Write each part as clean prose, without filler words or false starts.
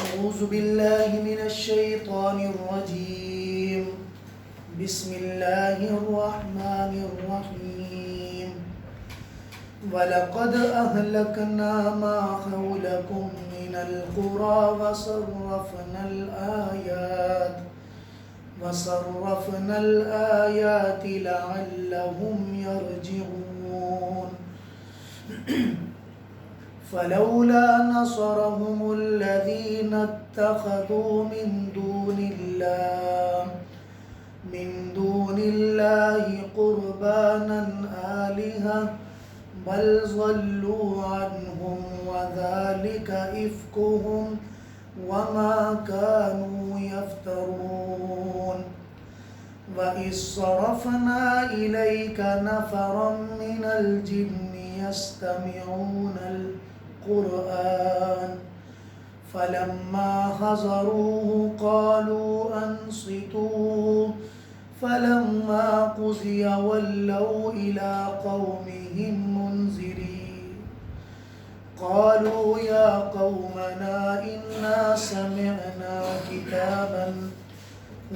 أعوذ بالله من الشيطان الرجيم. بسم الله الرحمن الرحيم. ولقد أهلكنا ما حولكم من القرى وصرفنا الآيات لعلهم يرجعون. فلولا نصرهم الذين اتخذوا من دون الله قربانا آلهة بل ضلوا عنهم وذلك إفكهم وما كانوا يفترون. وإذ صرفنا إليك نفرا من الجن يستمعون القرآن فلما حضروه قالوا أنصتوا فلما قضي ولوا إلى قومهم منذرين. قالوا يا قومنا إنا سمعنا كتابا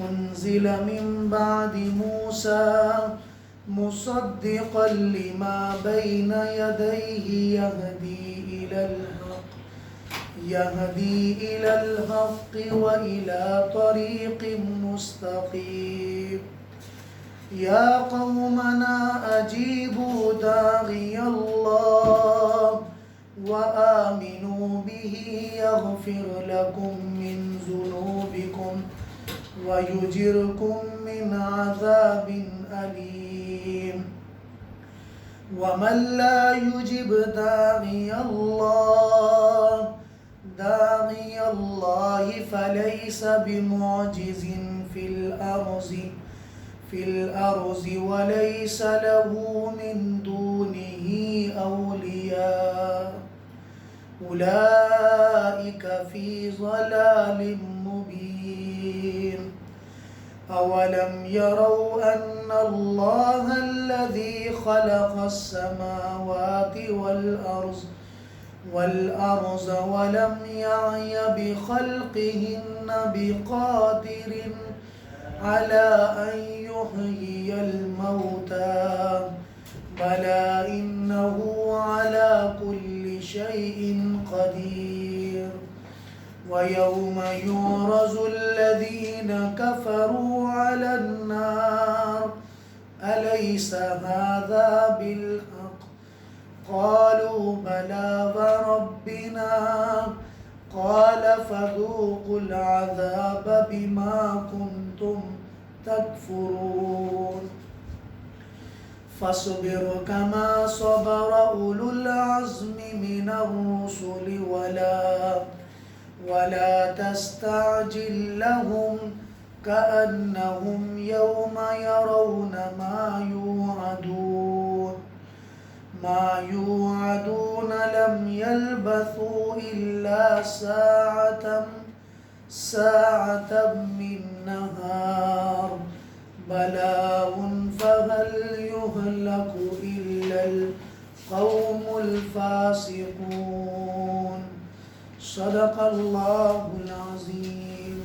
أنزل من بعد موسى مصدقا لما بين يديه يهدي إلى الحق وإلى طريق مستقيم. يا قومنا أجيبوا داعي الله وآمنوا به يغفر لكم من ذنوبكم ويجركم من عذاب أليم. ومن لا يجب داعي الله فليس بمعجز في الأرض وليس له من دونه أولياء أولئك في ضلال مبين. أولم يروا أن الله الذي خلق السماوات والأرض ولم يعي بخلقهن بقادر على أن يحيي الموتى بلى إنه على كل شيء قدير. ويوم يعرض الذين كفروا على النار أليس هذا بالحق قالوا بلى وربنا قال فذوقوا العذاب بما كنتم تكفرون. فاصبر كما صبر أولو العزم من الرسل ولا تستعجل لهم كأنهم يوم يرون ما يوعدون لم يلبثوا إلا ساعة من نهار بلاغ فهل يهلك إلا القوم الفاسقون. صدق اللہ العظیم.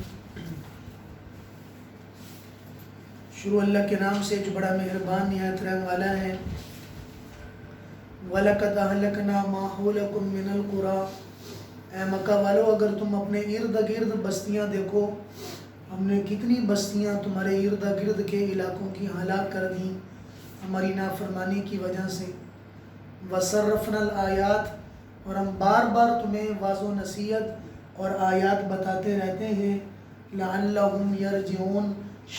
شروع اللہ کے نام سے جو بڑا مہربان نہایت رحم والا ہے. وَلَقَدْ أَهْلَكْنَا مَا حَوْلَكُمْ مِنَ الْقُرَىٰ. اے مکہ والو اگر تم اپنے ارد گرد بستیاں دیکھو ہم نے کتنی بستیاں تمہارے ارد گرد کے علاقوں کی ہلاک کر دیں ہماری نافرمانی کی وجہ سے. وَصَرَّفْنَا الْآيَاتِ اور ہم بار بار تمہیں واضح و نصیحت اور آیات بتاتے رہتے ہیں. لعلہم یرجعون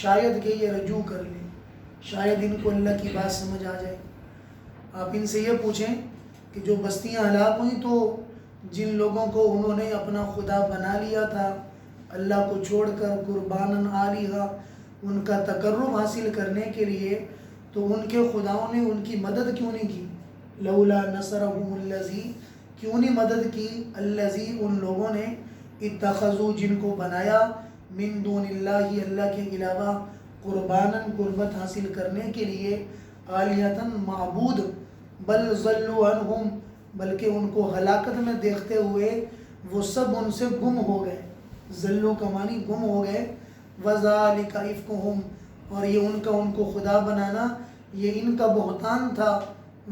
شاید کہ یہ رجوع کر لیں شاید ان کو اللہ کی بات سمجھ آ جائے. آپ ان سے یہ پوچھیں کہ جو بستیاں ہلاک ہوئیں تو جن لوگوں کو انہوں نے اپنا خدا بنا لیا تھا اللہ کو چھوڑ کر قرباناً آلیہا ان کا تقرب حاصل کرنے کے لیے تو ان کے خداؤں نے ان کی مدد کیوں نہیں کی. لولا نصرہم الذی کیوں نہیں مدد کی الذی ان لوگوں نے اتخذوا جن کو بنایا من دون اللہ اللہ کے علاوہ قرباناً قربت حاصل کرنے کے لیے آلیہتاً معبود بل ضلوا عنہم بلکہ ان کو ہلاکت میں دیکھتے ہوئے وہ سب ان سے گم ہو گئے. ذلو کا معنی گم ہو گئے. وَذَلِكَ إِفْكُهُمْ اور یہ ان کو خدا بنانا یہ ان کا بہتان تھا.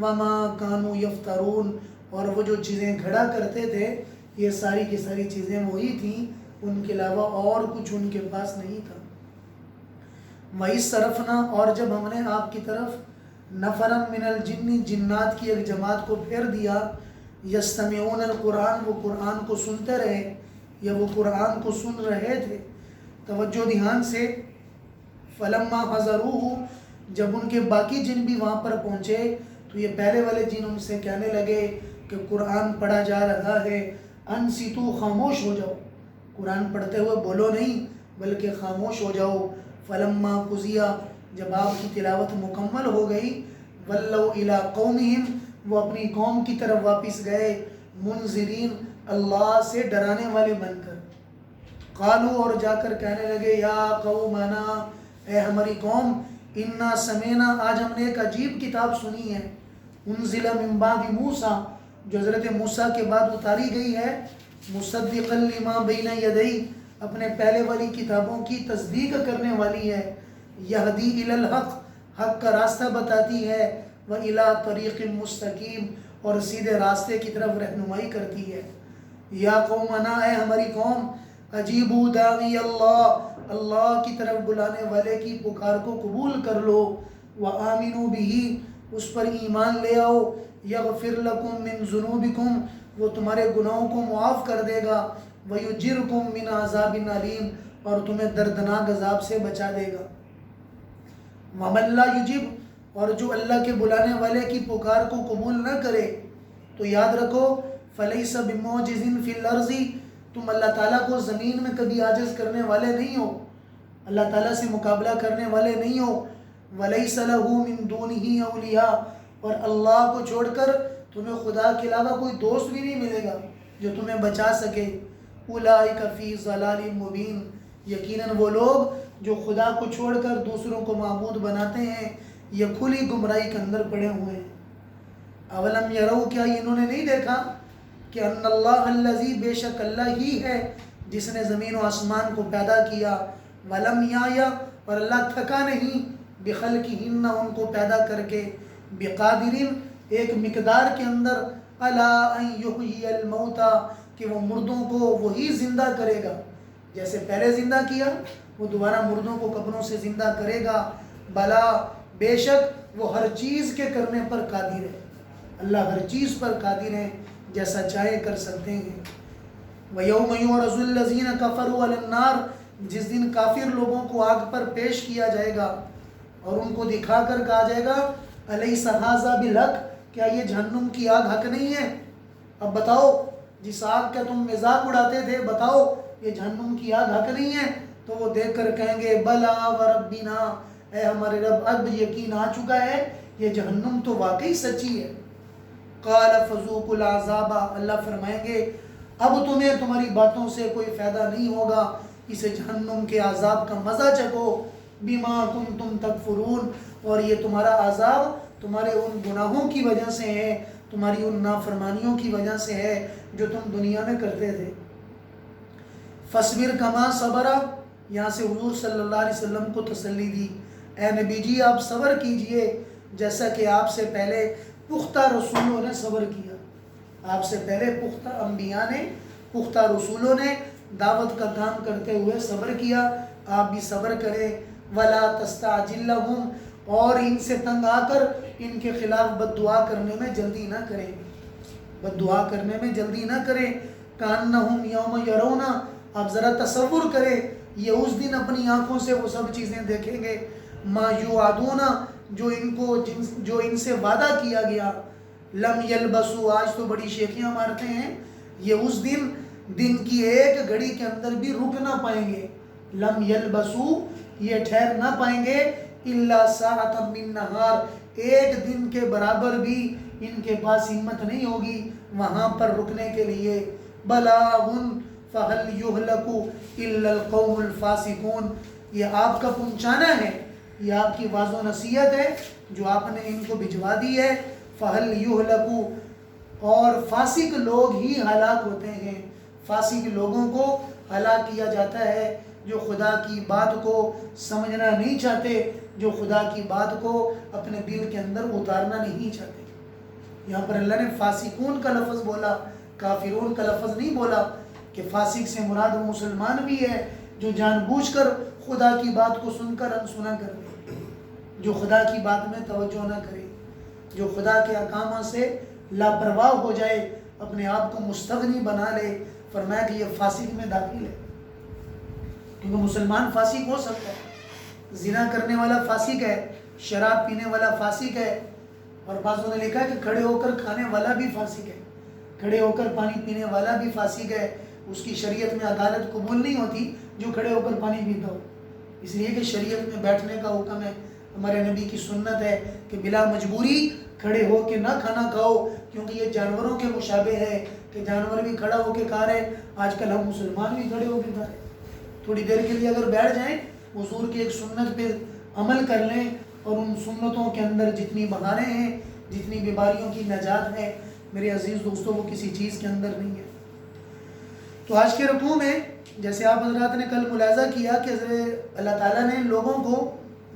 وَمَا كَانُوا يَفْتَرُونَ اور وہ جو چیزیں گھڑا کرتے تھے یہ ساری کی ساری چیزیں وہی تھیں، ان کے علاوہ اور کچھ ان کے پاس نہیں تھا. وَإِذْ صَرَفْنَا اور جب ہم نے آپ کی طرف نفرًا مِنَ الْجِنِّ جنات کی ایک جماعت کو پھیر دیا. یستمعون القرآن وہ قرآن کو سنتے رہے یا وہ قرآن کو سن رہے تھے. توجہ دھیان سے. فلما حضروہ جب ان کے باقی جن بھی وہاں پر پہنچے تو یہ پہلے والے جن ان سے کہنے لگے کہ قرآن پڑھا جا رہا ہے، انصتو خاموش ہو جاؤ، قرآن پڑھتے ہوئے بولو نہیں بلکہ خاموش ہو جاؤ. فلما قضی جب آپ کی تلاوت مکمل ہو گئی، ولوا الی قومہم وہ اپنی قوم کی طرف واپس گئے، منذرین اللہ سے ڈرانے والے بن کر. قالوا اور جا کر کہنے لگے یا قومنا اے ہماری قوم، انا سمینا آج ہم نے ایک عجیب کتاب سنی ہے. انزل من بعد موسیٰ جو حضرت موسیٰ کے بعد اتاری گئی ہے، مصدقا لما بین یدی اپنے پہلے والی کتابوں کی تصدیق کرنے والی ہے. یہدی الی الحق حق کا راستہ بتاتی ہے، وَإِلَىٰ طَرِيقٍ مستقیم اور سیدھے راستے کی طرف رہنمائی کرتی ہے. یا قومنا اے ہماری قوم، اجیبوا داعی اللہ اللہ کی طرف بلانے والے کی پکار کو قبول کر لو. وآمنوا بہ اس پر ایمان لے آؤ. یغفر لکم من ذنوبکم وہ تمہارے گناہوں کو معاف کر دے گا. ویجرکم من عذاب علیم اور تمہیں دردناک عذاب سے بچا دے گا. ومن لا یجب اور جو اللہ کے بلانے والے کی پکار کو قبول نہ کرے تو یاد رکھو فلیس بمعجز فی الارض تم اللہ تعالیٰ کو زمین میں کبھی عاجز کرنے والے نہیں ہو، اللہ تعالیٰ سے مقابلہ کرنے والے نہیں ہو. ولیس لہ من دونہ اولیاء اور اللہ کو چھوڑ کر تمہیں خدا کے علاوہ کوئی دوست بھی نہیں ملے گا جو تمہیں بچا سکے. اولئک فی ضلال مبین یقیناً وہ لوگ جو خدا کو چھوڑ کر دوسروں کو معبود بناتے ہیں یہ کھلی گمراہی کے اندر پڑے ہوئے ہیں. اولم یرو کیا انہوں نے نہیں دیکھا کہ ان اللہ الذی بے شک اللہ ہی ہے جس نے زمین و آسمان کو پیدا کیا. ولم یایا اور اللہ تھکا نہیں بخلقہن ان کو پیدا کر کے، بقادرین ایک مقدار کے اندر، الا ان یحیی الموتى کہ وہ مردوں کو وہی زندہ کرے گا جیسے پہلے زندہ کیا وہ دوبارہ مردوں کو قبروں سے زندہ کرے گا. بلا بے شک وہ ہر چیز کے کرنے پر قادر ہے، اللہ ہر چیز پر قادر ہے، جیسا چاہے کر سکتے ہیں. وَيَوْمَ يُعْرَضُ الَّذِينَ كَفَرُوا عَلَى النَّارِ جس دن کافر لوگوں کو آگ پر پیش کیا جائے گا اور ان کو دکھا کر کہا جائے گا أَلَيْسَ هَذَا بِالْحَقِّ کیا یہ جہنم کی آگ حق نہیں ہے؟ اب بتاؤ جس آگ کا تم مذاق اڑاتے تھے بتاؤ یہ جہنم کی آگ حق نہیں ہے؟ تو وہ دیکھ کر کہیں گے بلا وربنا اے ہمارے رب اب یقین آ چکا ہے یہ جہنم تو واقعی سچی ہے. قال فذوقوا العذاب اللہ فرمائیں گے اب تمہیں تمہاری باتوں سے کوئی فائدہ نہیں ہوگا، اسے جہنم کے عذاب کا مزہ چکھو. بما کنتم تکفرون اور یہ تمہارا عذاب تمہارے ان گناہوں کی وجہ سے ہے، تمہاری ان نافرمانیوں کی وجہ سے ہے جو تم دنیا میں کرتے تھے. فاصبر کما صبر یہاں سے حضور صلی اللہ علیہ وسلم کو تسلی دی، اے نبی جی آپ صبر کیجئے جیسا کہ آپ سے پہلے پختہ رسولوں نے صبر کیا. آپ سے پہلے پختہ انبیاء نے، پختہ رسولوں نے دعوت کا کام کرتے ہوئے صبر کیا، آپ بھی صبر کریں. ولا تستعجل لهم اور ان سے تنگ آ کر ان کے خلاف بد دعا کرنے میں جلدی نہ کریں، بد دعا کرنے میں جلدی نہ کریں. کانہم یوم یرون آپ ذرا تصور کریں یہ اس دن اپنی آنکھوں سے وہ سب چیزیں دیکھیں گے، ما یوعدون جو ان سے وعدہ کیا گیا. لم یلبسوا آج تو بڑی شیخیاں مارتے ہیں، یہ اس دن کی ایک گھڑی کے اندر بھی رک نہ پائیں گے. لم یلبسوا یہ ٹھہر نہ پائیں گے، الا ساعۃ من نہار ایک دن کے برابر بھی ان کے پاس ہمت نہیں ہوگی وہاں پر رکنے کے لیے. بلاغ فہل یہلک الا القوم الفاسقون یہ آپ کا پہنچانا ہے، یہ آپ کی واضح و نصیحت ہے جو آپ نے ان کو بھجوا دی ہے. فہل یہلک اور فاسق لوگ ہی ہلاک ہوتے ہیں. فاسق لوگوں کو ہلاک کیا جاتا ہے، جو خدا کی بات کو سمجھنا نہیں چاہتے، جو خدا کی بات کو اپنے دل کے اندر اتارنا نہیں چاہتے۔ یہاں پر اللہ نے فاسقون کا لفظ بولا، کافرون کا لفظ نہیں بولا، کہ فاسق سے مراد وہ مسلمان بھی ہے جو جان بوجھ کر خدا کی بات کو سن کر انسنا کر لے، جو خدا کی بات میں توجہ نہ کرے، جو خدا کے احکامات سے لاپرواہ ہو جائے، اپنے آپ کو مستغنی بنا لے۔ فرمایا کہ یہ فاسق میں داخل ہے، کیونکہ مسلمان فاسق ہو سکتا ہے، زنا کرنے والا فاسق ہے، شراب پینے والا فاسق ہے، اور بعضوں نے لکھا ہے کہ کھڑے ہو کر کھانے والا بھی فاسق ہے، کھڑے ہو کر پانی پینے والا بھی فاسق ہے۔ اس کی شریعت میں عدالت قبول نہیں ہوتی جو کھڑے ہو کر پانی پیتا ہو، اس لیے کہ شریعت میں بیٹھنے کا حکم ہے، ہمارے نبی کی سنت ہے کہ بلا مجبوری کھڑے ہو کے نہ کھانا کھاؤ، کیونکہ یہ جانوروں کے مشابہ ہے کہ جانور بھی کھڑا ہو کے کھا رہے۔ آج کل ہم مسلمان بھی کھڑے ہو کے کھا رہے، تھوڑی دیر کے لیے اگر بیٹھ جائیں، حضور کی ایک سنت پہ عمل کر لیں، اور ان سنتوں کے اندر جتنی بہاریں ہیں، جتنی بیماریوں کی نجات ہے، میرے عزیز دوستوں، وہ کسی چیز کے اندر نہیں ہے۔ تو آج کے رکوع میں جیسے آپ حضرات نے کل ملاحظہ کیا کہ اللہ تعالیٰ نے لوگوں کو،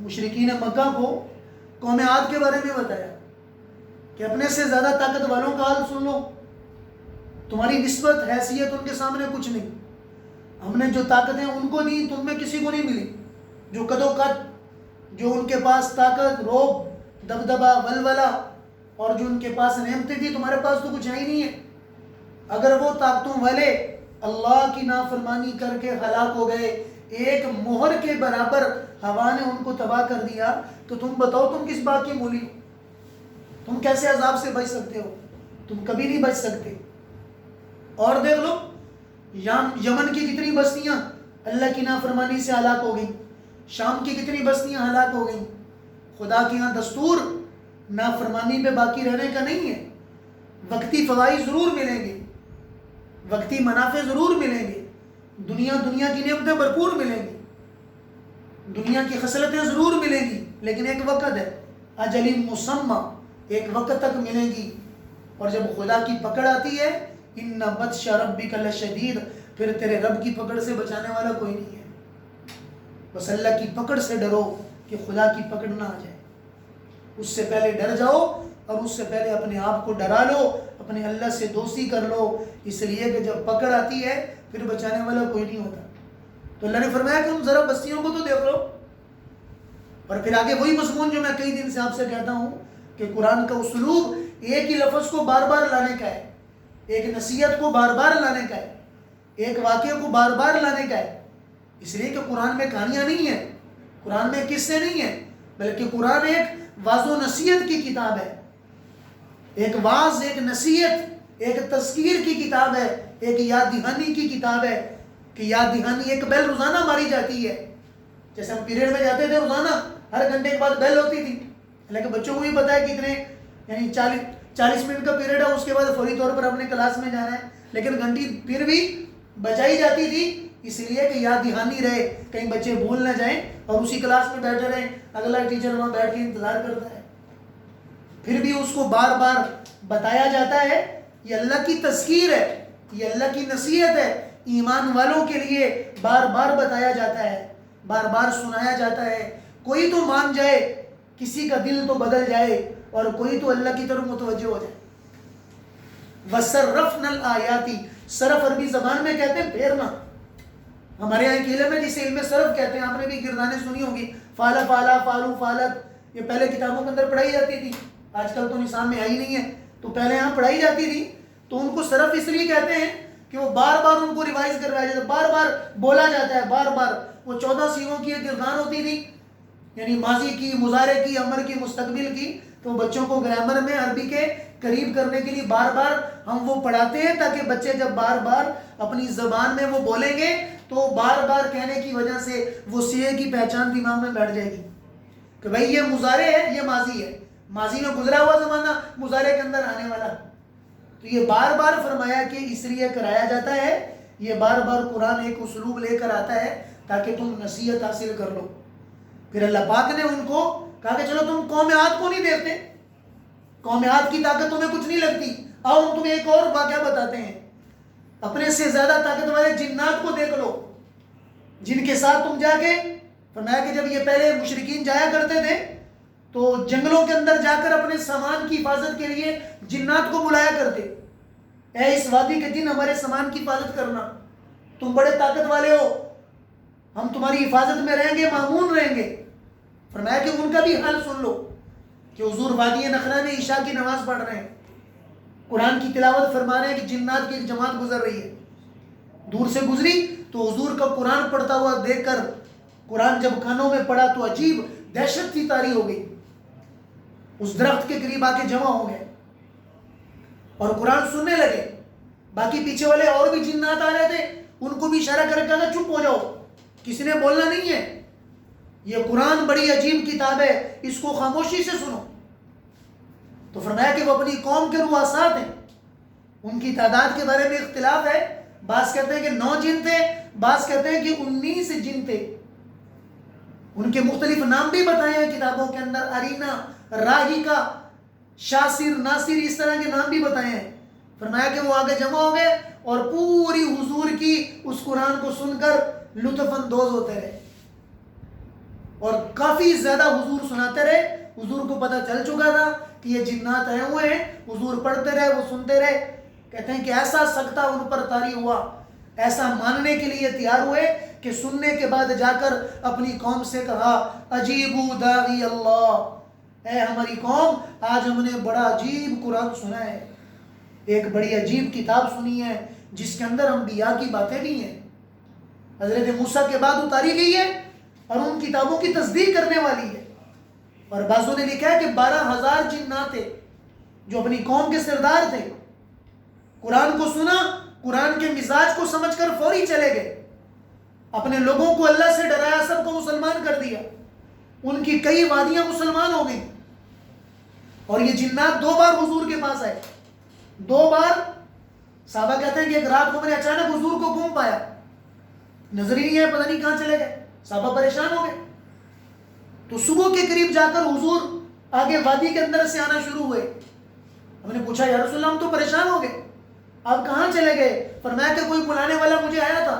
مشرکین مکہ کو قوم عاد کے بارے میں بتایا کہ اپنے سے زیادہ طاقت والوں کا حال سن لو، تمہاری نسبت حیثیت ان کے سامنے کچھ نہیں، ہم نے جو طاقتیں ان کو دی تم میں کسی کو نہیں ملی، جو قد و قد، جو ان کے پاس طاقت، روب، دبدبہ، ولولہ، اور جو ان کے پاس نعمتیں تھی، تمہارے پاس تو کچھ ہے ہی نہیں ہے۔ اگر وہ طاقتوں والے اللہ کی نافرمانی کر کے ہلاک ہو گئے، ایک مہر کے برابر ہوا نے ان کو تباہ کر دیا، تو تم بتاؤ تم کس بات کی مولی ہو؟ تم کیسے عذاب سے بچ سکتے ہو؟ تم کبھی نہیں بچ سکتے۔ اور دیکھ لو یمن کی کتنی بستیاں اللہ کی نافرمانی سے ہلاک ہو گئیں، شام کی کتنی بستیاں ہلاک ہو گئیں۔ خدا کے ہاں دستور نافرمانی پہ باقی رہنے کا نہیں ہے، وقتی فوائد ضرور ملیں گے، وقتی منافع ضرور ملیں گے، دنیا کی نعمتیں بھرپور ملیں گی، دنیا کی خصلتیں ضرور ملیں گی، لیکن ایک وقت ہے، اجل مسمى، ایک وقت تک ملیں گی۔ اور جب خدا کی پکڑ آتی ہے، ان بطش ربک لشدید، پھر تیرے رب کی پکڑ سے بچانے والا کوئی نہیں ہے۔ بس اللہ کی پکڑ سے ڈرو کہ خدا کی پکڑ نہ آ جائے، اس سے پہلے ڈر جاؤ، اور اس سے پہلے اپنے آپ کو ڈرا لو، اپنے اللہ سے دوستی کر لو، اس لیے کہ جب پکڑ آتی ہے پھر بچانے والا کوئی نہیں ہوتا۔ تو اللہ نے فرمایا کہ تم ذرا بستیوں کو تو دیکھ لو، اور پھر آگے وہی مضمون جو میں کئی دن سے آپ سے کہتا ہوں کہ قرآن کا اسلوب ایک ہی لفظ کو بار بار لانے کا ہے، ایک نصیحت کو بار بار لانے کا ہے، ایک واقعے کو بار بار لانے کا ہے، اس لیے کہ قرآن میں کہانیاں نہیں ہیں، قرآن میں قصے نہیں ہیں، بلکہ قرآن ایک واعظ و نصیحت کی کتاب ہے، ایک واعظ، ایک نصیحت، ایک تذکیر کی کتاب ہے، ایک یاد دہانی کی کتاب ہے، کہ یاد دہانی ایک بیل روزانہ ماری جاتی ہے، جیسے ہم پیریڈ میں جاتے تھے روزانہ ہر گھنٹے کے بعد بیل ہوتی تھی، حالانکہ بچوں کو بھی پتا ہے کتنے، یعنی 40 منٹ کا پیریڈ ہے، اس کے بعد فوری طور پر اپنے کلاس میں جانا ہے، لیکن گھنٹی پھر بھی بجائی جاتی تھی، اس لیے کہ یاد دہانی رہے، کہیں بچے بھول نہ جائیں اور اسی کلاس میں بیٹھے رہیں، اگلا ٹیچر وہاں بیٹھ کے انتظار کرتا ہے، پھر بھی اس کو بار بار بتایا جاتا ہے۔ یہ اللہ کی تذکیر ہے، یہ اللہ کی نصیحت ہے، ایمان والوں کے لیے بار بار بتایا جاتا ہے، بار بار سنایا جاتا ہے، کوئی تو مان جائے، کسی کا دل تو بدل جائے، اور کوئی تو اللہ کی طرف متوجہ ہو جائے۔ وَصَرَّفْنَا الْآيَاتِ، صرف عربی زبان میں کہتے ہیں پھیرنا، ہمارے یہاں ایک علم ہے جسے علم صرف کہتے ہیں، آپ نے بھی گردانیں سنی ہوگی، فالا فالا، فالو فالت، یہ پہلے کتابوں کے اندر پڑھائی جاتی تھی، آج کل تو نصاب میں آئی نہیں ہے، تو پہلے یہاں پڑھائی جاتی تھی، تو ان کو صرف اس لیے کہتے ہیں کہ وہ بار بار ان کو ریوائز کروایا جاتا ہے، بار بار بولا جاتا ہے، بار بار۔ وہ 14 سیغوں کی ایک گردان ہوتی تھی، یعنی ماضی کی، مضارع کی، امر کی، مستقبل کی، تو بچوں کو گرامر میں عربی کے قریب کرنے کے لیے بار بار ہم وہ پڑھاتے ہیں، تاکہ بچے جب بار بار اپنی زبان میں وہ بولیں گے تو بار بار کہنے کی وجہ سے وہ سیغے کی پہچان دماغ میں بیٹھ جائے گی کہ بھائی یہ مضارع ہے، یہ ماضی ہے، ماضی میں گزرا ہوا زمانہ مضارع کے اندر آنے والا۔ تو یہ بار بار فرمایا کہ اس لیے کرایا جاتا ہے، یہ بار بار قرآن ایک اسلوب لے کر آتا ہے تاکہ تم نصیحت حاصل کر لو۔ پھر اللہ پاک نے ان کو کہا کہ چلو تم قوم عاد کو نہیں دیکھتے، قوم عاد کی طاقت تمہیں کچھ نہیں لگتی، آؤ ہم تمہیں ایک اور واقعہ بتاتے ہیں۔ اپنے سے زیادہ طاقت والے جنات کو دیکھ لو جن کے ساتھ تم جا کے، فرمایا کہ جب یہ پہلے مشرکین جایا کرتے تھے تو جنگلوں کے اندر جا کر اپنے سامان کی حفاظت کے لیے جنات کو بلایا کرتے، اے اس وادی کے دن ہمارے سامان کی حفاظت کرنا، تم بڑے طاقت والے ہو، ہم تمہاری حفاظت میں رہیں گے، مامون رہیں گے۔ فرمایا کہ ان کا بھی حال سن لو کہ حضور وادی نخلا میں عشاء کی نماز پڑھ رہے ہیں، قرآن کی تلاوت فرما رہے ہیں کہ جنات کی ایک جماعت گزر رہی ہے، دور سے گزری تو حضور کا قرآن پڑھتا ہوا دیکھ کر قرآن جب کانوں میں پڑا تو عجیب دہشت سی طاری ہو گئی، اس درخت کے قریب آ کے جمع ہو گئے اور قرآن سننے لگے۔ باقی پیچھے والے اور بھی جنات آ رہے تھے، ان کو بھی اشارہ کر کے کہا چپ ہو جاؤ، کسی نے بولنا نہیں ہے، یہ قرآن بڑی عجیب کتاب ہے، اس کو خاموشی سے سنو۔ تو فرمایا کہ وہ اپنی قوم کے رؤساء ہیں، ان کی تعداد کے بارے میں اختلاف ہے، بعض کہتے ہیں کہ 9 جن تھے، بعض کہتے ہیں کہ 19 جن تھے، ان کے مختلف نام بھی بتائے ہیں کتابوں کے اندر، ارینا، راہیکا، شاسر، ناصر، اس طرح کے نام بھی بتائے ہیں۔ فرمایا کہ وہ آگے جمع ہو گئے اور پوری حضور کی اس قرآن کو سن کر لطف اندوز ہوتے رہے اور کافی زیادہ حضور سناتے رہے۔ حضور کو پتہ چل چکا تھا کہ یہ جنات آئے ہوئے ہیں، حضور پڑھتے رہے، وہ سنتے رہے۔ کہتے ہیں کہ ایسا سکتہ ان پر طاری ہوا، ایسا ماننے کے لیے تیار ہوئے کہ سننے کے بعد جا کر اپنی قوم سے کہا عجیبو داعی اللہ، اے ہماری قوم، آج ہم نے بڑا عجیب قرآن سنا ہے، ایک بڑی عجیب کتاب سنی ہے جس کے اندر انبیاء کی باتیں بھی ہیں، حضرت موسیٰ کے بعد اتاری گئی ہے اور ان کتابوں کی تصدیق کرنے والی ہے۔ اور بعضوں نے لکھا ہے کہ 12,000 جنات تھے جو اپنی قوم کے سردار تھے، قرآن کو سنا، قرآن کے مزاج کو سمجھ کر فوری چلے گئے، اپنے لوگوں کو اللہ سے ڈرایا، سب کو مسلمان کر دیا، ان کی کئی وادیاں مسلمان ہو گئیں۔ اور یہ جنات 2 بار حضور کے پاس آئے، 2 بار۔ صحابہ کہتے ہیں کہ ایک رات کو میں نے اچانک حضور کو گم پایا، نظر ہی نہیں ہے، پتہ نہیں کہاں چلے گئے، صحابہ پریشان ہو گئے۔ تو صبح کے قریب جا کر حضور آگے وادی کے اندر سے آنا شروع ہوئے۔ ہم نے پوچھا یا رسول اللہ ہم تو پریشان ہو گئے، آپ کہاں چلے گئے؟ فرمایا کہ کوئی بلانے والا مجھے آیا تھا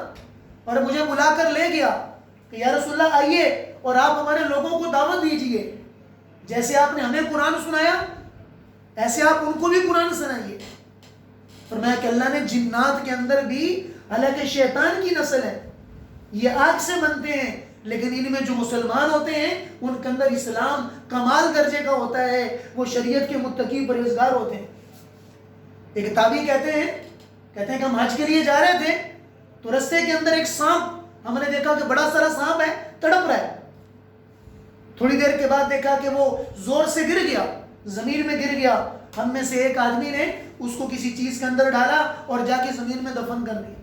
اور مجھے بلا کر لے گیا کہ یا رسول اللہ آئیے اور آپ ہمارے لوگوں کو دعوت دیجئے، جیسے آپ نے ہمیں قرآن سنایا ایسے آپ ان کو بھی قرآن سنائیے۔ فرمایا کہ اللہ نے جنات کے اندر بھی، حالانکہ شیطان کی نسل ہے، یہ آگ سے بنتے ہیں، لیکن ان میں جو مسلمان ہوتے ہیں ان کے اندر اسلام کمال درجے کا ہوتا ہے، وہ شریعت کے متقی پرہیزگار ہوتے ہیں۔ ایک تابعی کہتے ہیں کہ ہم حج کے لیے جا رہے تھے تو رستے کے اندر ایک سانپ، ہم نے دیکھا کہ بڑا سارا سانپ ہے، تڑپ رہا ہے، تھوڑی دیر کے بعد دیکھا کہ وہ زور سے گر گیا، زمین میں گر گیا، ہم میں سے ایک آدمی نے اس کو کسی چیز کے اندر ڈالا اور جا کے زمین میں دفن کر دیا۔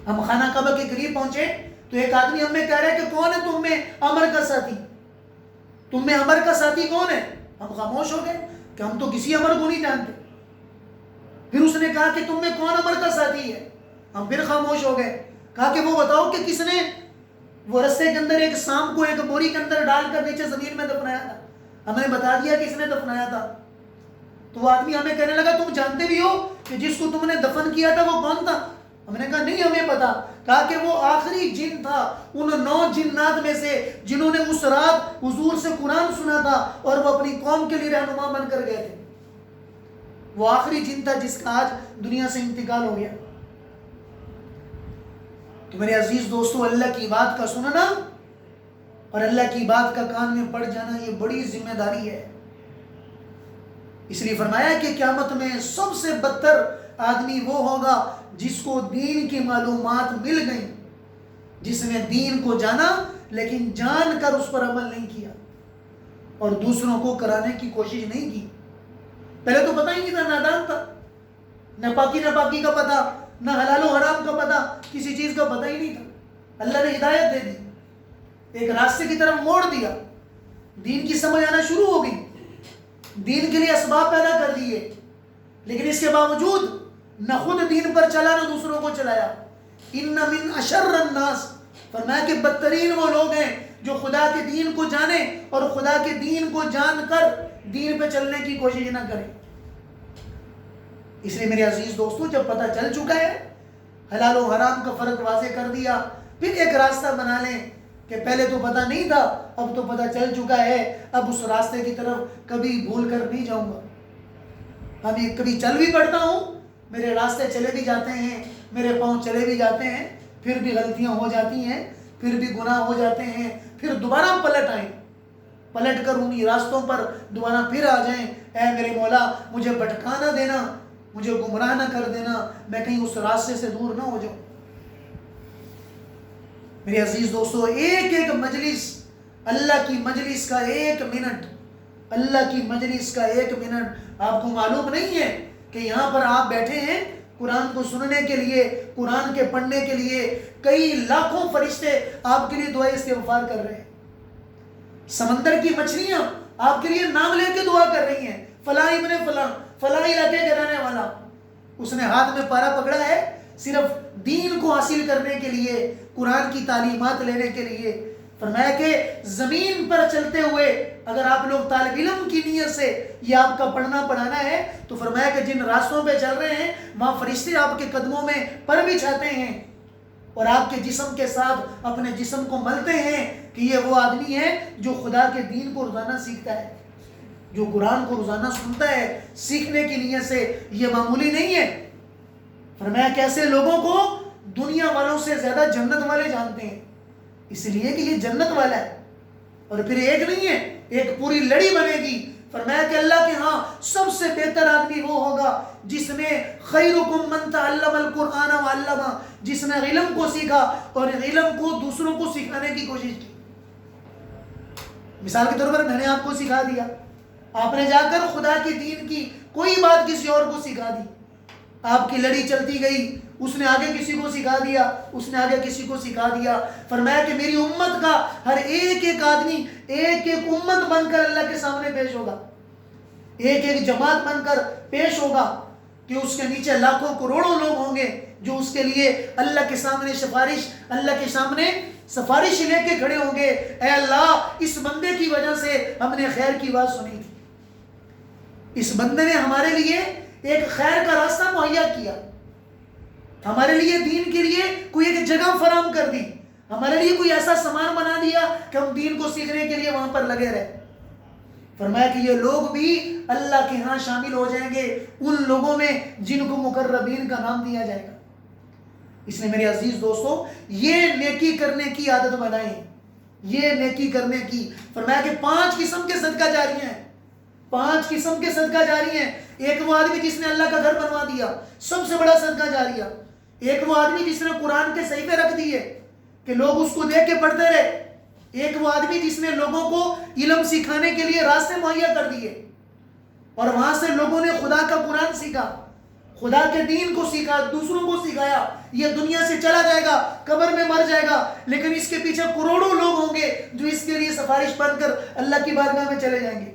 ہم خانہ کعبہ کے قریب پہنچے تو ایک آدمی ہمیں کہہ رہا ہے کہ کون ہے تم میں عمر کا ساتھی، تم میں عمر کا ساتھی کون ہے؟ ہم خاموش ہو گئے کہ ہم تو کسی عمر کو نہیں جانتے۔ پھر اس نے کہا کہ تم میں کون عمر کا ساتھی ہے؟ ہم پھر خاموش ہو گئے، کہا کہ وہ بتاؤ کہ کس نے وہ رستے کے اندر ایک سانپ کو ایک بوری کے اندر ڈال کر نیچے زمین میں دفنایا تھا؟ ہم نے بتا دیا کہ اس نے دفنایا تھا۔ تو وہ آدمی ہمیں کہنے لگا تم جانتے بھی ہو کہ جس کو تم نے دفن کیا تھا وہ کون تھا؟ ہم نے کہا نہیں ہمیں پتا۔ کہا کہ وہ آخری جن تھا ان 9 جنات میں سے جنہوں نے اس رات حضور سے قرآن سنا تھا اور وہ اپنی قوم کے لیے رہنما بن کر گئے تھے، وہ آخری جن تھا جس کا آج دنیا سے انتقال ہو گیا۔ تو میرے عزیز دوستو، اللہ کی بات کا سننا اور اللہ کی بات کا کان میں پڑ جانا یہ بڑی ذمہ داری ہے۔ اس لیے فرمایا کہ قیامت میں سب سے بدتر آدمی وہ ہوگا جس کو دین کی معلومات مل گئیں، جس نے دین کو جانا لیکن جان کر اس پر عمل نہیں کیا اور دوسروں کو کرانے کی کوشش نہیں کی۔ پہلے تو پتہ ہی نہیں تھا، نادان تھا، نہ پاکی نہ پاکی کا پتہ، نہ حلال و حرام کا پتہ، کسی چیز کا پتہ ہی نہیں تھا۔ اللہ نے ہدایت دے دی، ایک راستے کی طرف موڑ دیا، دین کی سمجھ آنا شروع ہو گئی، دین کے لیے اسباب پیدا کر دیے، لیکن اس کے باوجود نہ خود دین پر چلا نہ دوسروں کو چلایا۔ ان من اشر الناس، فرمایا کہ بدترین وہ لوگ ہیں جو خدا کے دین کو جانے اور خدا کے دین کو جان کر دین پہ چلنے کی کوشش نہ کریں۔ اس لیے میرے عزیز دوستو، جب پتہ چل چکا ہے، حلال و حرام کا فرق واضح کر دیا، پھر ایک راستہ بنا لیں کہ پہلے تو پتہ نہیں تھا، اب تو پتہ چل چکا ہے، اب اس راستے کی طرف کبھی بھول کر نہیں جاؤں گا۔ ابھی کبھی چل بھی پڑتا ہوں، میرے راستے چلے بھی جاتے ہیں، میرے پاؤں چلے بھی جاتے ہیں، پھر بھی غلطیاں ہو جاتی ہیں، پھر بھی گناہ ہو جاتے ہیں، پھر دوبارہ پلٹ آئیں، پلٹ کر انہی راستوں پر دوبارہ پھر آ جائیں۔ اے میرے مولا، مجھے بھٹکا نہ دینا، مجھے گمراہ نہ کر دینا، میں کہیں اس راستے سے دور نہ ہو جاؤں۔ میرے عزیز دوستو، ایک ایک مجلس، اللہ کی مجلس کا ایک منٹ، اللہ کی مجلس کا ایک منٹ آپ کو معلوم نہیں ہے کہ یہاں پر آپ بیٹھے ہیں قرآن کو سننے کے لیے، قرآن کے پڑھنے کے لیے، کئی لاکھوں فرشتے آپ کے لیے دعائیں استغفار کر رہے ہیں۔ سمندر کی مچھلیاں آپ کے لیے نام لے کے دعا کر رہی ہیں، فلاں ابن فلاں، فلاں علاقے کا رہنے والا، اس نے ہاتھ میں پارا پکڑا ہے صرف دین کو حاصل کرنے کے لیے، قرآن کی تعلیمات لینے کے لیے۔ فرمایا کہ زمین پر چلتے ہوئے اگر آپ لوگ طالب علم کی نیت سے یہ آپ کا پڑھنا پڑھانا ہے تو فرمایا کہ جن راستوں پہ چل رہے ہیں وہاں فرشتے آپ کے قدموں میں پر بچھاتے ہیں اور آپ کے جسم کے ساتھ اپنے جسم کو ملتے ہیں کہ یہ وہ آدمی ہے جو خدا کے دین کو روزانہ سیکھتا ہے، جو قرآن کو روزانہ سنتا ہے سیکھنے کی نیت سے۔ یہ معمولی نہیں ہے۔ فرمایا کہ ایسے لوگوں کو دنیا والوں سے زیادہ جنت والے جانتے ہیں، اس لیے کہ یہ جنت والا ہے۔ اور پھر ایک نہیں ہے، ایک پوری لڑی بنے گی۔ فرمایا کہ اللہ کے ہاں سب سے بہتر آدمی وہ ہوگا جس نے خیرکم من تعلم القرآن وعلمہ، جس نے علم کو سیکھا اور علم کو دوسروں کو سکھانے کی کوشش کی۔ مثال کے طور پر میں نے آپ کو سکھا دیا، آپ نے جا کر خدا کے دین کی کوئی بات کسی اور کو سکھا دی، آپ کی لڑی چلتی گئی، اس نے آگے کسی کو سکھا دیا، اس نے آگے کسی کو سکھا دیا۔ فرمایا کہ میری امت کا ہر ایک ایک آدمی ایک ایک امت بن کر اللہ کے سامنے پیش ہوگا، ایک ایک جماعت بن کر پیش ہوگا کہ اس کے نیچے لاکھوں کروڑوں لوگ ہوں گے جو اس کے لیے اللہ کے سامنے اللہ کے سامنے سفارش لے کے کھڑے ہوں گے۔ اے اللہ، اس بندے کی وجہ سے ہم نے خیر کی بات سنی تھی، اس بندے نے ہمارے لیے ایک خیر کا راستہ مہیا کیا، ہمارے لیے دین کے لیے کوئی ایک جگہ فراہم کر دی، ہمارے لیے کوئی ایسا سامان بنا دیا کہ ہم دین کو سیکھنے کے لیے وہاں پر لگے رہے۔ فرمایا کہ یہ لوگ بھی اللہ کے ہاں شامل ہو جائیں گے ان لوگوں میں جن کو مقربین کا نام دیا جائے گا۔ اس لیے میرے عزیز دوستو، یہ نیکی کرنے کی عادت بنائیں، یہ نیکی کرنے کی۔ فرمایا کہ 5 قسم کے صدقہ جاری ہیں، 5 قسم کے صدقہ جاری ہیں۔ ایک وہ آدمی جس نے اللہ کا گھر بنوا دیا، سب سے بڑا صدقہ جاریہ۔ ایک وہ آدمی جس نے قرآن کے صحیفے رکھ دیے کہ لوگ اس کو دیکھ کے پڑھتے رہے۔ ایک وہ آدمی جس نے لوگوں کو علم سکھانے کے لیے راستے مہیا کر دیے اور وہاں سے لوگوں نے خدا کا قرآن سیکھا، خدا کے دین کو سیکھا، دوسروں کو سکھایا۔ یہ دنیا سے چلا جائے گا، قبر میں مر جائے گا، لیکن اس کے پیچھے کروڑوں لوگ ہوں گے جو اس کے لیے سفارش بن کر اللہ کی بارگاہ میں چلے جائیں گے۔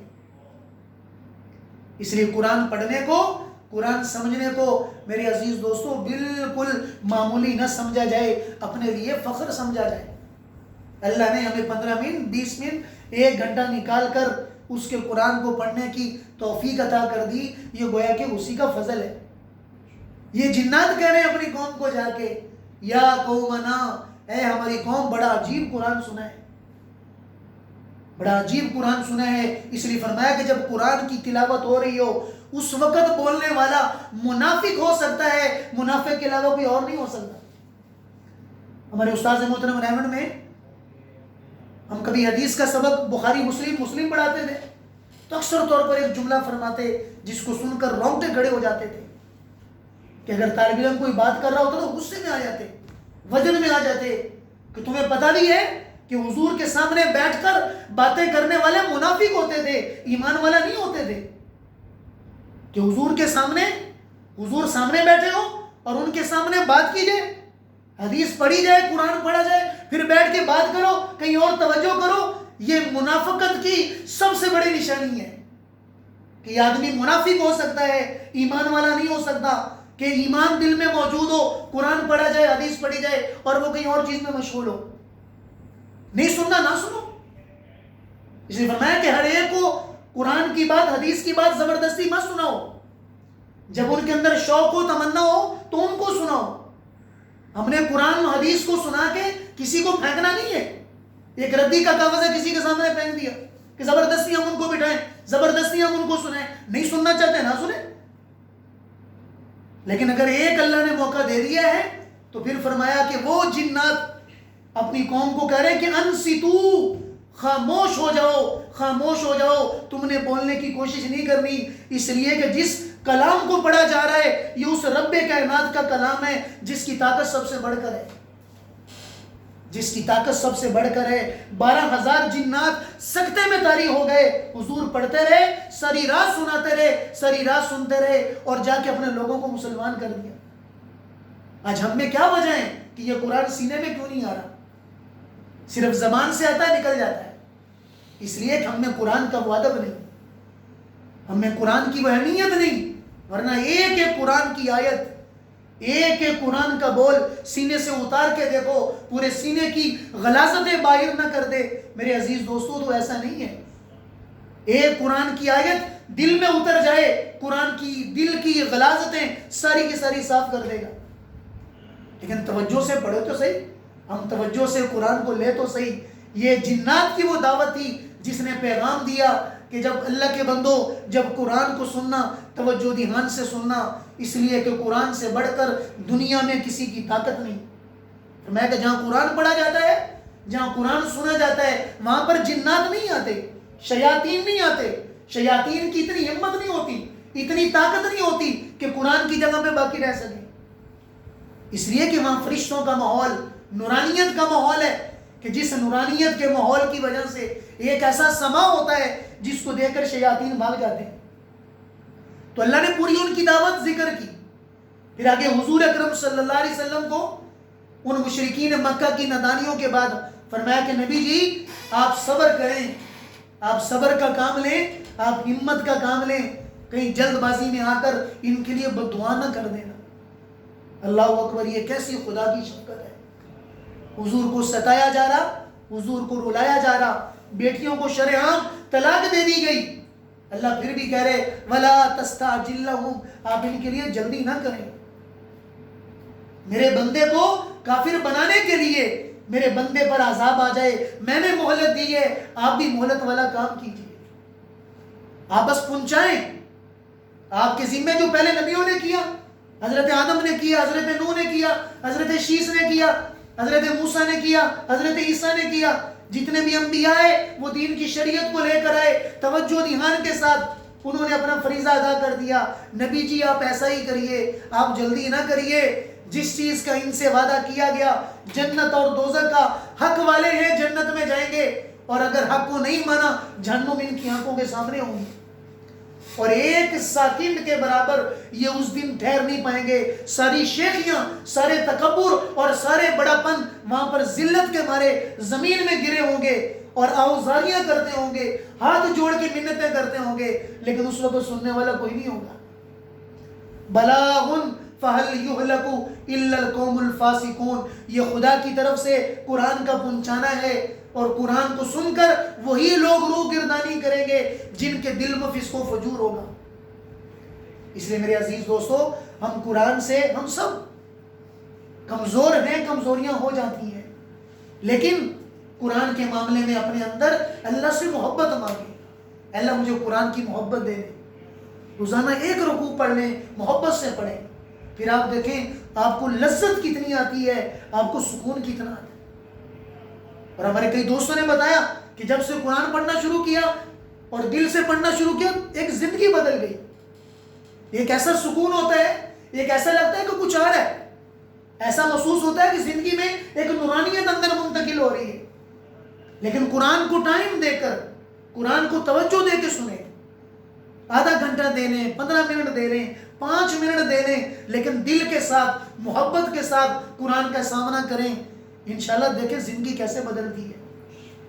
اس لیے قرآن پڑھنے کو، قرآن سمجھنے کو میرے عزیز دوستو بالکل معمولی نہ سمجھا جائے، اپنے لیے فخر سمجھا جائے۔ اللہ نے ہمیں 15 منٹ 20 منٹ 1 گھنٹہ نکال کر اس کے قرآن کو پڑھنے کی توفیق عطا کر دی، یہ گویا کہ اسی کا فضل ہے۔ یہ جنات کہہ رہے ہیں اپنی قوم کو جا کے، یا قومنا، اے ہماری قوم، بڑا عجیب قرآن سنا ہے، بڑا عجیب قرآن سنا ہے۔ اس لیے فرمایا کہ جب قرآن کی تلاوت ہو رہی ہو اس وقت بولنے والا منافق ہو سکتا ہے، منافق کے علاوہ کوئی اور نہیں ہو سکتا۔ ہمارے استاد محترم ریمنڈ میں ہم کبھی حدیث کا سبق بخاری مسلم پڑھاتے تھے تو اکثر طور پر ایک جملہ فرماتے جس کو سن کر رونگٹے کھڑے ہو جاتے تھے کہ اگر طالب علم کوئی بات کر رہا ہوتا تو غصے میں آ جاتے، وجن میں آ جاتے کہ تمہیں پتہ نہیں ہے کہ حضور کے سامنے بیٹھ کر باتیں کرنے والے منافق ہوتے تھے، ایمان والا نہیں ہوتے تھے۔ کہ حضور کے سامنے، حضور سامنے بیٹھے ہو اور ان کے سامنے بات کی جائے، حدیث پڑھی جائے، قرآن پڑھا جائے، پھر بیٹھ کے بات کرو، کہیں اور توجہ کرو، یہ منافقت کی سب سے بڑی نشانی ہے کہ یہ آدمی منافق ہو سکتا ہے، ایمان والا نہیں ہو سکتا۔ کہ ایمان دل میں موجود ہو، قرآن پڑھا جائے، حدیث پڑھی جائے اور وہ کہیں اور چیز میں مشغول ہو۔ نہیں سننا نہ سنو۔ اس لیے فرمایا کہ ہر ایک کو قرآن کی بات، حدیث کی بات زبردستی مت سناؤ، جب ان کے اندر شوق ہو تمنا ہو تو ان کو سناؤ. ہم نے قرآن و حدیث کو سنا کے کسی کو پھینکنا نہیں ہے. ایک ردی کا کاغذ ہے کسی کے سامنے پھینک دیا کہ زبردستی ہم ان کو بٹھائیں, زبردستی ہم ان کو سنائیں. نہیں سننا چاہتے نہ سنیں. لیکن اگر ایک اللہ نے موقع دے دیا ہے تو پھر فرمایا کہ وہ جنات اپنی قوم کو کہہ رہے ہیں کہ انصتو, خاموش ہو جاؤ, خاموش ہو جاؤ, تم نے بولنے کی کوشش نہیں کرنی. اس لیے کہ جس کلام کو پڑھا جا رہا ہے یہ اس رب کائنات کا کلام ہے جس کی طاقت سب سے بڑھ کر ہے, جس کی طاقت سب سے بڑھ کر ہے. 12,000 جنات سکتے میں طاری ہو گئے. حضور پڑھتے رہے, ساری رات سناتے رہے, ساری رات سنتے رہے اور جا کے اپنے لوگوں کو مسلمان کر دیا. آج ہم میں کیا وجہ ہے کہ یہ قرآن سینے میں کیوں نہیں آ رہا؟ صرف زبان سے آتا ہے, نکل جاتا ہے. اس لیے کہ ہم میں قرآن کا وہ ادب نہیں, ہم میں قرآن کی وہ اہمیت نہیں. ورنہ ایک ایک قرآن کی آیت, ایک ایک قرآن کا بول سینے سے اتار کے دیکھو, پورے سینے کی غلاظتیں باہر نہ کر دے. میرے عزیز دوستو تو ایسا نہیں ہے. ایک قرآن کی آیت دل میں اتر جائے, قرآن کی دل کی غلاظتیں ساری کی ساری صاف کر دے گا. لیکن توجہ سے پڑھو تو صحیح, ہم توجہ سے قرآن کو لے تو صحیح. یہ جنات کی وہ دعوت تھی جس نے پیغام دیا کہ جب اللہ کے بندو, جب قرآن کو سننا توجہ دھیان سے سننا, اس لیے کہ قرآن سے بڑھ کر دنیا میں کسی کی طاقت نہیں. میں کہ جہاں قرآن پڑھا جاتا ہے, جہاں قرآن سنا جاتا ہے, وہاں پر جنات نہیں آتے, شیاطین نہیں آتے. شیاطین کی اتنی ہمت نہیں ہوتی, اتنی طاقت نہیں ہوتی کہ قرآن کی جگہ پہ باقی رہ سکے. اس لیے کہ وہاں فرشتوں کا ماحول, نورانیت کا ماحول ہے کہ جس نورانیت کے ماحول کی وجہ سے ایک ایسا سما ہوتا ہے جس کو دیکھ کر شیاطین بھاگ جاتے ہیں. تو اللہ نے پوری ان کی دعوت ذکر کی. پھر آگے حضور اکرم صلی اللہ علیہ وسلم کو ان مشرکین مکہ کی نادانیوں کے بعد فرمایا کہ نبی جی آپ صبر کریں, آپ صبر کا کام لیں, آپ ہمت کا کام لیں, کہیں جلد بازی میں آ کر ان کے لیے بد دعا نہ کر دینا. اللہ اکبر, یہ کیسی خدا کی شفقت ہے. حضور کو ستایا جا رہا, حضور کو رلایا جا رہا, بیٹیوں کو شرعام طلاق دے دی گئی. اللہ پھر بھی کہہ رہے وَلَا تَسْتَعْجِلْ لَهُمْ, آپ ان کے لیے جلدی نہ کریں. میرے بندے کو کافر بنانے کے لیے میرے بندے پر عذاب آ جائے, میں نے مہلت دی ہے, آپ بھی مہلت والا کام کیجئے. آپ بس پہنچائیں. آپ کے ذمہ جو پہلے نبیوں نے کیا, حضرت آدم نے کیا, حضرت نوح نے کیا, حضرت شیس نے کیا, حضرت موسیٰ نے کیا, حضرت عیسیٰ نے کیا, جتنے بھی انبیاء آئے وہ دین کی شریعت کو لے کر آئے, توجہ دھیان کے ساتھ انہوں نے اپنا فریضہ ادا کر دیا. نبی جی آپ ایسا ہی کریے, آپ جلدی نہ کریے. جس چیز کا ان سے وعدہ کیا گیا, جنت اور دوزخ کا, حق والے ہیں جنت میں جائیں گے, اور اگر حق کو نہیں مانا جہنم ان کی آنکھوں کے سامنے ہوں گی, اور ایک سیکنڈ کے برابر یہ اس دن ٹھہر نہیں پائیں گے. ساری شیخیاں, سارے تکبر اور سارے بڑا پن وہاں پر ذلت کے مارے زمین میں گرے ہوں گے اور آوزاریاں کرتے ہوں گے, ہاتھ جوڑ کے منتیں کرتے ہوں گے, لیکن اس وقت سننے والا کوئی نہیں ہوگا. بلاغ فَهَلْ يُهْلَكُ إِلَّا الْقَوْمُ الْفَاسِقُونَ, یہ خدا کی طرف سے قرآن کا پہنچانا ہے, اور قرآن کو سن کر وہی لوگ روح گردانی کریں گے جن کے دل میں فسق و فجور ہوگا. اس لیے میرے عزیز دوستو, ہم قرآن سے ہم سب کمزور ہیں, کمزوریاں ہو جاتی ہیں, لیکن قرآن کے معاملے میں اپنے اندر اللہ سے محبت مانگیں. اللہ مجھے قرآن کی محبت دے دے. روزانہ ایک رکوع پڑھ لیں, محبت سے پڑھیں, پھر آپ دیکھیں آپ کو لذت کتنی آتی ہے, آپ کو سکون کتنا آتا ہے. اور ہمارے کئی دوستوں نے بتایا کہ جب سے قرآن پڑھنا شروع کیا اور دل سے پڑھنا شروع کیا, ایک زندگی بدل گئی. ایک ایسا سکون ہوتا ہے, ایک ایسا لگتا ہے کہ کچھ آ رہا ہے, ایسا محسوس ہوتا ہے کہ زندگی میں ایک نورانیت اندر منتقل ہو رہی ہے. لیکن قرآن کو ٹائم دے کر, قرآن کو توجہ دے کے سنیں, آدھا گھنٹہ دے لیں, 15 منٹ دے لیں, 5 منٹ دے لیں, لیکن دل کے ساتھ, محبت کے ساتھ قرآن کا سامنا کریں. انشاءاللہ دیکھیں زندگی کیسے بدلتی ہے,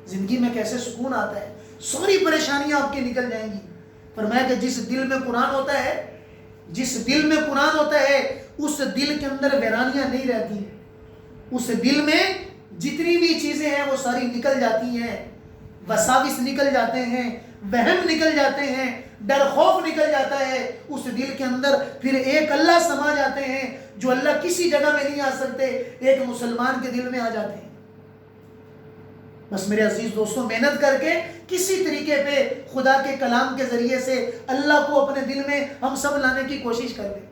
زندگی میں کیسے سکون آتا ہے, ساری پریشانیاں آپ کی نکل جائیں گی. فرمایا کہ جس دل میں قرآن ہوتا ہے, جس دل میں قرآن ہوتا ہے, اس دل کے اندر ویرانیاں نہیں رہتی ہیں. اس دل میں جتنی بھی چیزیں ہیں وہ ساری نکل جاتی ہیں, وساوس نکل جاتے ہیں, وہم نکل جاتے ہیں، ڈر خوف نکل جاتا ہے، اس دل کے اندر پھر ایک اللہ سما جاتے ہیں جو اللہ کسی جگہ میں نہیں آ سکتے، ایک مسلمان کے دل میں آ جاتے ہیں۔ بس میرے عزیز دوستوں، محنت کر کے کسی طریقے پہ خدا کے کلام کے ذریعے سے اللہ کو اپنے دل میں ہم سب لانے کی کوشش کر لیں۔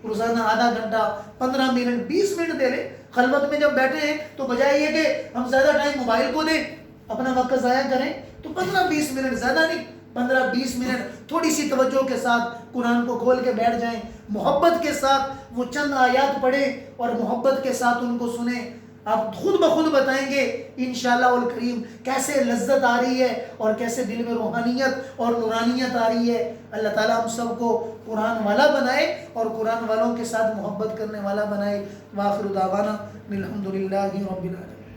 روزانہ آدھا گھنٹہ، 15 منٹ، 20 منٹ دے لیں۔ خلوت میں جب بیٹھے ہیں تو بجائے یہ کہ ہم زیادہ ٹائم موبائل کو دیں، اپنا وقت ضائع کریں، تو 15-20 منٹ، زیادہ نہیں، 15-20 منٹ تھوڑی سی توجہ کے ساتھ قرآن کو کھول کے بیٹھ جائیں، محبت کے ساتھ وہ چند آیات پڑھیں اور محبت کے ساتھ ان کو سنیں۔ آپ خود بخود بتائیں گے انشاءاللہ الکریم کیسے لذت آ رہی ہے اور کیسے دل میں روحانیت اور نورانیت آ رہی ہے۔ اللہ تعالیٰ ہم سب کو قرآن والا بنائے اور قرآن والوں کے ساتھ محبت کرنے والا بنائے۔ وآخر دعوانا الحمدللہ رب العالمین۔